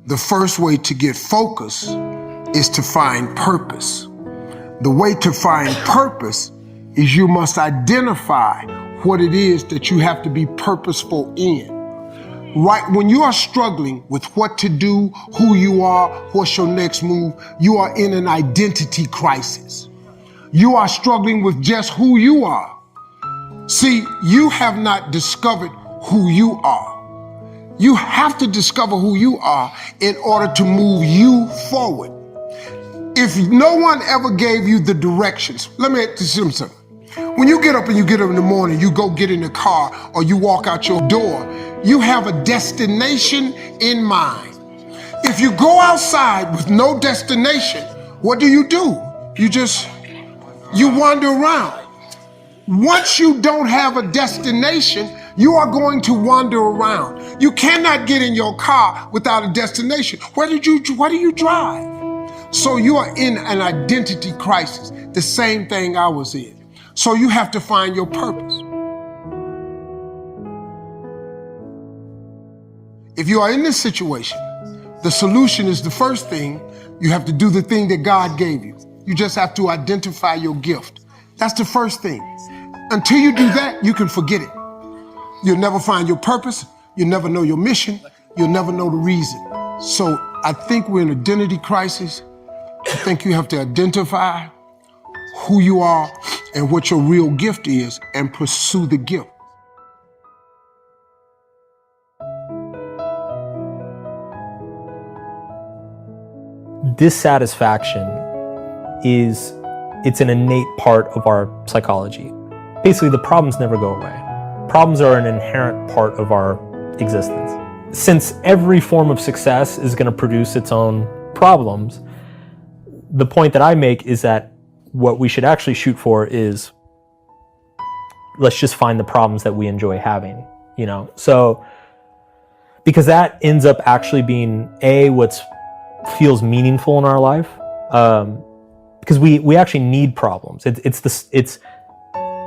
The first way to get focus is to find purpose. The way to find purpose is you must identify what it is that you have to be purposeful in. Right when you are struggling with what to do, who you are, what's your next move, you are in an identity crisis. You are struggling with just who you are. See, you have not discovered who you are. You have to discover who you are in order to move you forward. If no one ever gave you the directions, let me ask you something. When you get up in the morning, you go get in the car or you walk out your door, you have a destination in mind. If you go outside with no destination, what do? You wander around. Once you don't have a destination, you are going to wander around. You cannot get in your car without a destination. Where do you drive? So you are in an identity crisis, the same thing I was in. So you have to find your purpose. If you are in this situation, the solution is the first thing. You have to do the thing that God gave you. You just have to identify your gift. That's the first thing. Until you do that, you can forget it. You'll never find your purpose. You'll never know your mission. You'll never know the reason. So I think we're in an identity crisis. I think you have to identify who you are and what your real gift is and pursue the gift. Dissatisfaction it's an innate part of our psychology. Basically, the problems never go away. Problems are an inherent part of our existence. Since every form of success is going to produce its own problems, the point that I make is that what we should actually shoot for is, let's just find the problems that we enjoy having, So, because that ends up actually being what feels meaningful in our life, because we actually need problems. It's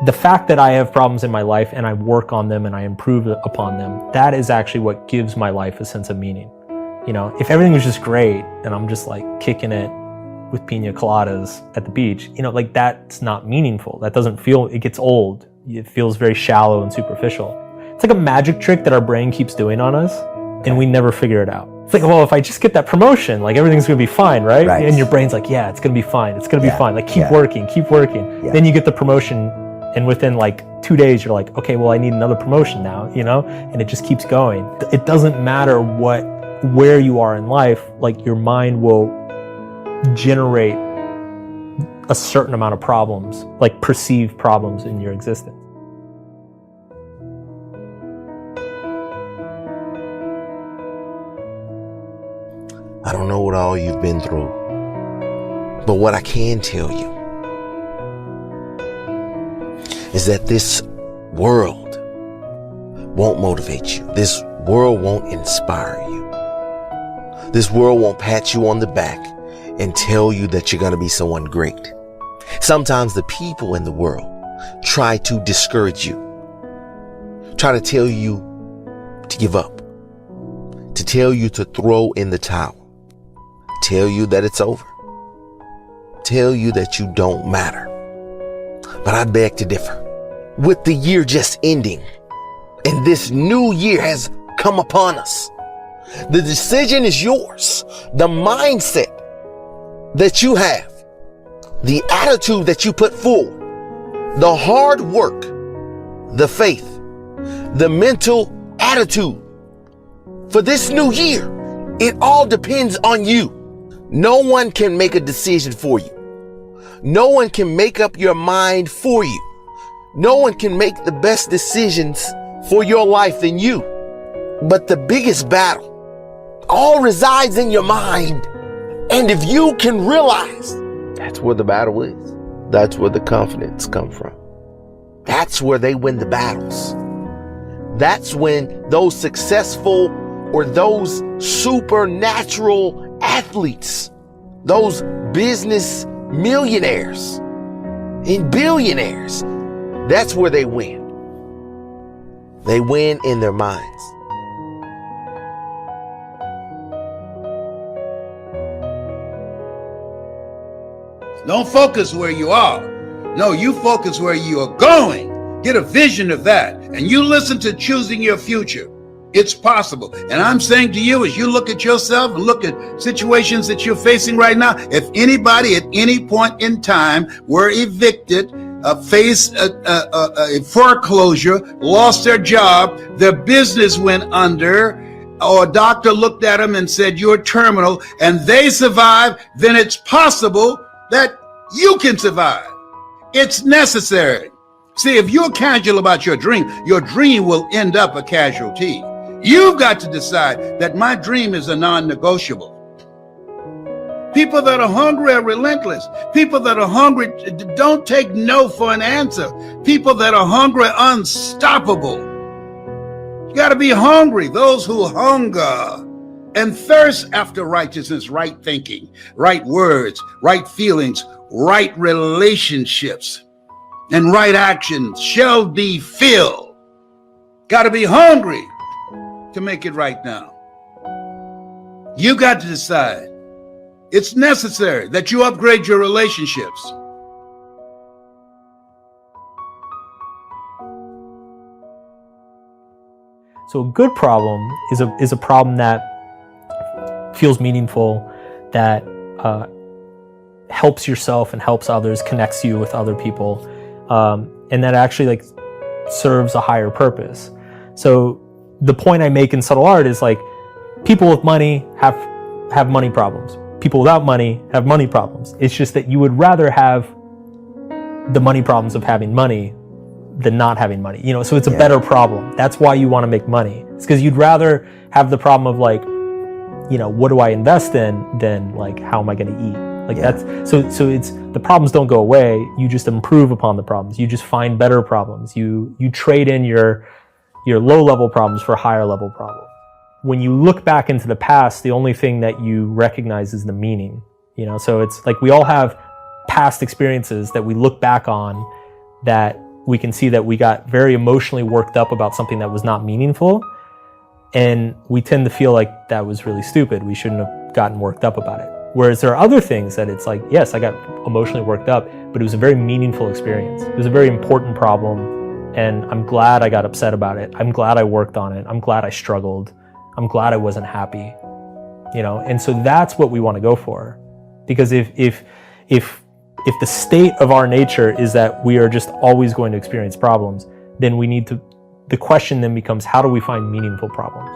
the fact that I have problems in my life and I work on them and I improve upon them. That is actually what gives my life a sense of meaning. If everything was just great and I'm just like kicking it with pina coladas at the beach, that's not meaningful. That doesn't feel, it gets old. It feels very shallow and superficial. It's like a magic trick that our brain keeps doing on us and we never figure it out. It's like, well, if I just get that promotion, everything's gonna be fine, right? And your brain's like, yeah, it's gonna be fine. It's gonna be fine. Keep working. Yeah. Then you get the promotion and within 2 days, you're like, okay, well, I need another promotion now, and it just keeps going. It doesn't matter where you are in life, your mind will generate a certain amount of problems, perceived problems in your existence. I don't know what all you've been through, but what I can tell you is that this world won't motivate you. This world won't inspire you. This world won't pat you on the back and tell you that you're going to be someone great. Sometimes the people in the world try to discourage you, try to tell you to give up, to tell you to throw in the towel, tell you that it's over, tell you that you don't matter. But I beg to differ. With the year just ending and this new year has come upon us, the decision is yours. The mindset that you have, the attitude that you put forward, the hard work, the faith, the mental attitude for this new year, it all depends on you. No one can make a decision for you. No one can make up your mind for you. No one can make the best decisions for your life than you. But the biggest battle all resides in your mind. And if you can realize that's where the battle is, that's where the confidence comes from. That's where they win the battles. That's when those successful or those supernatural athletes, those business millionaires and billionaires, that's where they win. They win in their minds. Don't focus where you are. No, you focus where you are going. Get a vision of that. And you listen to Choosing Your Future. It's possible. And I'm saying to you, as you look at yourself and look at situations that you're facing right now, if anybody at any point in time were evicted, faced a foreclosure, lost their job, their business went under, or a doctor looked at them and said, you're terminal, and they survive, then it's possible that you can survive. It's necessary. See, if you're casual about your dream will end up a casualty. You've got to decide that my dream is a non-negotiable. People that are hungry are relentless. People that are hungry don't take no for an answer. People that are hungry are unstoppable. You got to be hungry. Those who hunger and thirst after righteousness, right thinking, right words, right feelings, right relationships, and right actions shall be filled. Got to be hungry to make it right now. You got to decide. It's necessary that you upgrade your relationships. So a good problem is a problem that feels meaningful, that helps yourself and helps others, connects you with other people, and that actually like serves a higher purpose. So the point I make in subtle art is like, people with money have money problems. People without money have money problems. It's just that you would rather have the money problems of having money than not having money. You know, so it's a better problem. That's why you want to make money. It's because you'd rather have the problem of like, you know, what do I invest in than like, how am I going to eat? Like that's, so it's, the problems don't go away. You just improve upon the problems. You just find better problems. You trade in your low level problems for higher level problems. When you look back into the past, the only thing that you recognize is the meaning, you know? So it's like, we all have past experiences that we look back on that we can see that we got very emotionally worked up about something that was not meaningful. And we tend to feel like that was really stupid. We shouldn't have gotten worked up about it. Whereas there are other things that it's like, yes, I got emotionally worked up, but it was a very meaningful experience. It was a very important problem. And I'm glad I got upset about it. I'm glad I worked on it. I'm glad I struggled. I'm glad I wasn't happy, you know? And so that's what we want to go for. Because if the state of our nature is that we are just always going to experience problems, then we need to, the question then becomes, how do we find meaningful problems?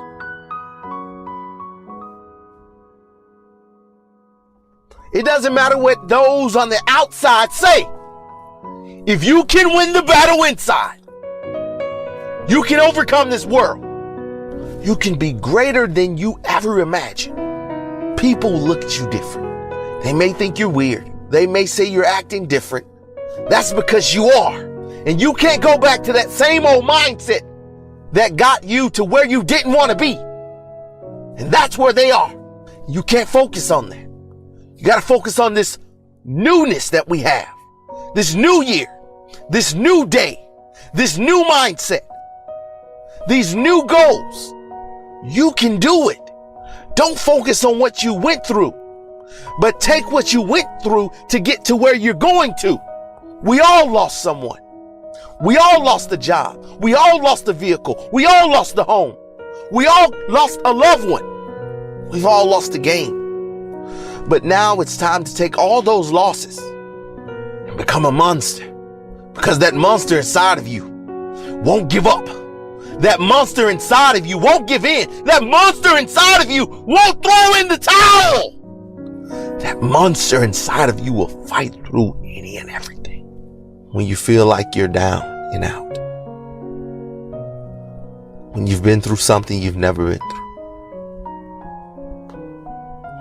It doesn't matter what those on the outside say. If you can win the battle inside, you can overcome this world. You can be greater than you ever imagined. People look at you different. They may think you're weird. They may say you're acting different. That's because you are. And you can't go back to that same old mindset that got you to where you didn't want to be. And that's where they are. You can't focus on that. You got to focus on this newness that we have. This new year, this new day, this new mindset, these new goals. You can do it. Don't focus on what you went through, but take what you went through to get to where you're going to. We all lost someone. We all lost a job. We all lost a vehicle. We all lost a home. We all lost a loved one. We've all lost a game. But now it's time to take all those losses and become a monster, because that monster inside of you won't give up. That monster inside of you won't give in. That monster inside of you won't throw in the towel. That monster inside of you will fight through any and everything. When you feel like you're down and out. When you've been through something you've never been through.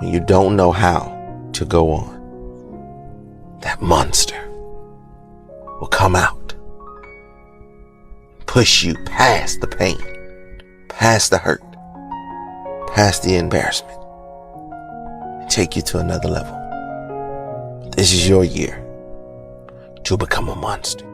When you don't know how to go on. That monster will come out. Push you past the pain, past the hurt, past the embarrassment, and take you to another level. This is your year to become a monster.